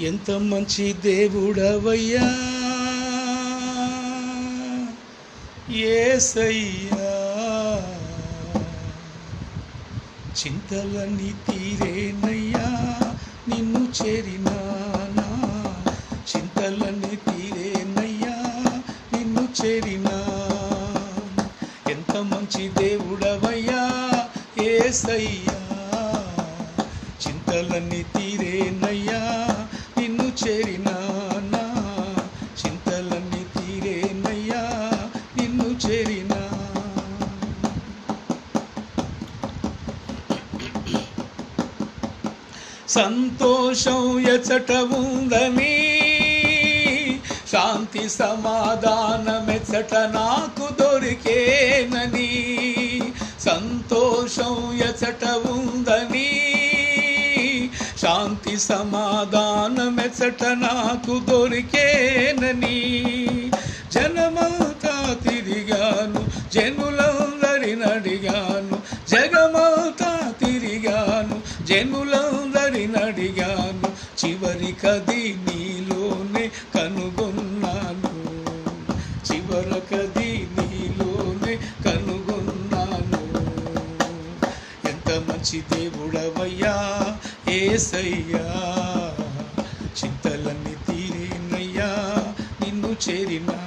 ఎంత మంచి దేవుడవయ్యా యేసయ్యా, చింతలన్నీ తీరేనయ్యా నిన్ను చేరినానా, చింతలన్నీ తీరేనయ్యా నిన్ను చేరినా. ఎంత మంచి దేవుడవయ్యా యేసయ్యా, చింతలన్నీ తీరేనయ్యా నిన్ను చేరినానా, చింతలన్నీ తీరేనయ్యా నిన్ను చేరినా. సంతోషం ఎచట ఉందని, శాంతి సమాధానమెచట నాకు దొరికేనని, సంతోషం ఎచట ఉందని, శాంతి సమాధానమెచట నాకు దొరికేనని. జనమంతా తిరిగాను, జనులందరిని అడిగాను, జగమంతా తిరిగాను, జనులందరిని అడిగాను, చివరికది నీలోనే కనుగొన్నాను, చివరికది నీలోనే కనుగొన్నాను. ఎంత మంచి దేవుడవయ్యా యేసయ్యా, చింతలన్నీ తీరేనయ్యా నిన్ను చేరినా.